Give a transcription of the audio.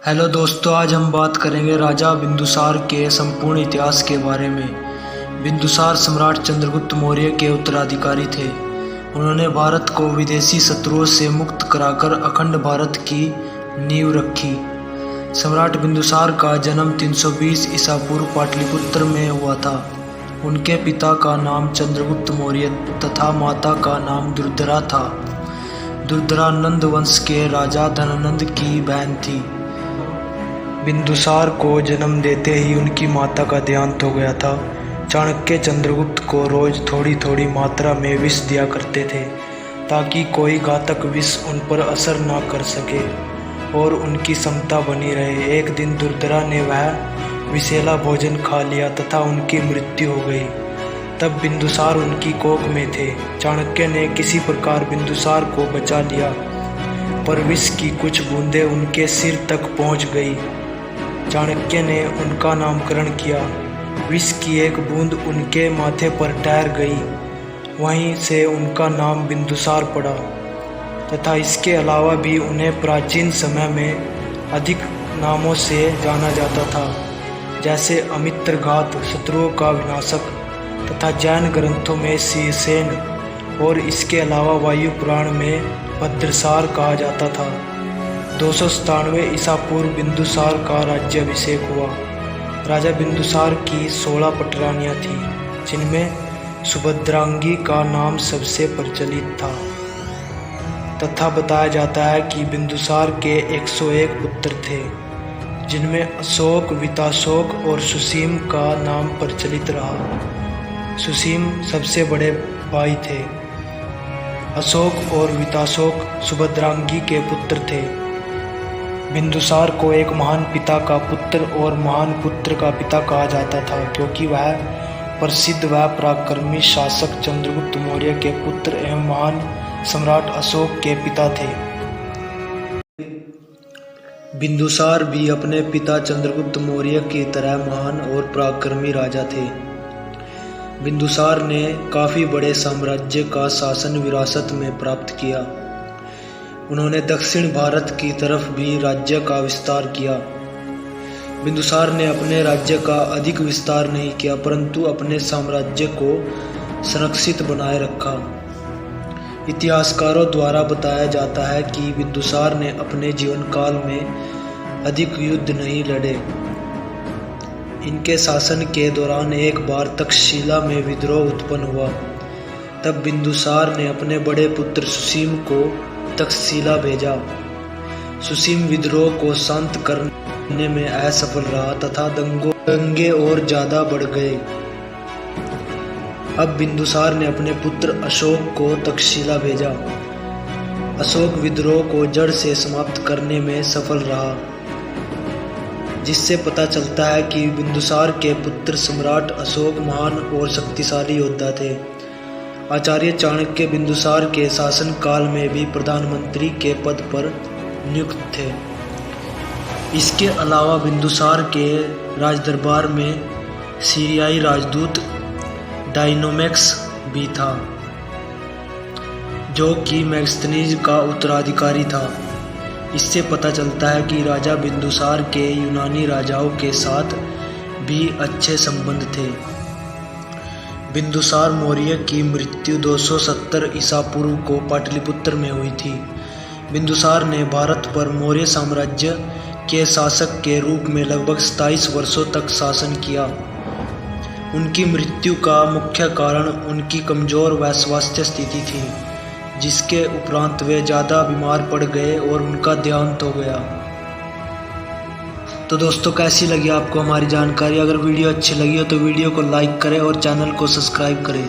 Hello दोस्तों, आज हम बात करेंगे राजा बिंदुसार के संपूर्ण इतिहास के बारे में। बिंदुसार सम्राट चंद्रगुप्त मौर्य के उत्तराधिकारी थे। उन्होंने भारत को विदेशी शत्रुओं से मुक्त कराकर अखंड भारत की नींव रखी। सम्राट बिंदुसार का जन्म 320 ईसा पूर्व पाटलिपुत्र में हुआ था। उनके पिता का नाम चंद्रगुप्त मौर्य तथा माता का नाम दुर्धरा था। दुर्धरा नंद वंश के राजा धनानंद की बहन थी। बिंदुसार को जन्म देते ही उनकी माता का देहांत हो गया था। चाणक्य चंद्रगुप्त को रोज थोड़ी थोड़ी मात्रा में विष दिया करते थे ताकि कोई घातक विष उन पर असर न कर सके और उनकी क्षमता बनी रहे। एक दिन दुर्धरा ने वह विषैला भोजन खा लिया तथा उनकी मृत्यु हो गई। तब बिंदुसार उनकी कोख में थे। चाणक्य ने किसी प्रकार बिंदुसार को बचा लिया, पर विष की कुछ बूंदें उनके सिर तक पहुंच गई। चाणक्य ने उनका नामकरण किया। विष की एक बूंद उनके माथे पर ठहर गई, वहीं से उनका नाम बिंदुसार पड़ा तथा इसके अलावा भी उन्हें प्राचीन समय में अधिक नामों से जाना जाता था, जैसे अमित्रघात, शत्रुओं का विनाशक तथा जैन ग्रंथों में शीर्षेन और इसके अलावा वायु पुराण में भद्रसार कहा जाता था। 297 ईसा पूर्व बिंदुसार का राज्याभिषेक हुआ। राजा बिंदुसार की 16 पटरानियां थीं, जिनमें सुभद्रांगी का नाम सबसे प्रचलित था तथा बताया जाता है कि बिंदुसार के 101 पुत्र थे, जिनमें अशोक, विताशोक और सुसीम का नाम प्रचलित रहा। सुसीम सबसे बड़े भाई थे। अशोक और विताशोक सुभद्रांगी के पुत्र थे। बिंदुसार को एक महान पिता का पुत्र और महान पुत्र का पिता कहा जाता था, क्योंकि वह प्रसिद्ध व पराक्रमी शासक चंद्रगुप्त मौर्य के पुत्र एवं महान सम्राट अशोक के पिता थे। बिंदुसार भी अपने पिता चंद्रगुप्त मौर्य की तरह महान और पराक्रमी राजा थे। बिंदुसार ने काफी बड़े साम्राज्य का शासन विरासत में प्राप्त किया। उन्होंने दक्षिण भारत की तरफ भी राज्य का विस्तार किया। बिंदुसार ने अपने राज्य का अधिक विस्तार नहीं किया, परंतु अपने साम्राज्य को संरक्षित बनाए रखा। इतिहासकारों द्वारा बताया जाता है कि बिंदुसार ने अपने जीवन काल में अधिक युद्ध नहीं लड़े। इनके शासन के दौरान एक बार तक्षशिला में विद्रोह उत्पन्न हुआ। तब बिंदुसार ने अपने बड़े पुत्र सुसीम को तक्षशिला भेजा। सुसीम विद्रोह को शांत करने में असफल रहा तथा दंगे और ज्यादा बढ़ गए। अब बिंदुसार ने अपने पुत्र अशोक को तक्षशिला भेजा। अशोक विद्रोह को जड़ से समाप्त करने में सफल रहा, जिससे पता चलता है कि बिंदुसार के पुत्र सम्राट अशोक महान और शक्तिशाली योद्धा थे। आचार्य चाणक्य बिंदुसार के शासन काल में भी प्रधानमंत्री के पद पर नियुक्त थे। इसके अलावा बिंदुसार के राजदरबार में सीरियाई राजदूत डायनोमैक्स भी था, जो कि मेगस्थनीज का उत्तराधिकारी था। इससे पता चलता है कि राजा बिंदुसार के यूनानी राजाओं के साथ भी अच्छे संबंध थे। बिंदुसार मौर्य की मृत्यु 270 ईसा पूर्व को पाटलिपुत्र में हुई थी। बिंदुसार ने भारत पर मौर्य साम्राज्य के शासक के रूप में लगभग 27 वर्षों तक शासन किया। उनकी मृत्यु का मुख्य कारण उनकी कमजोर व स्वास्थ्य स्थिति थी, जिसके उपरांत वे ज़्यादा बीमार पड़ गए और उनका देहांत हो गया। तो दोस्तों, कैसी लगी आपको हमारी जानकारी? अगर वीडियो अच्छी लगी हो तो वीडियो को लाइक करें और चैनल को सब्सक्राइब करें।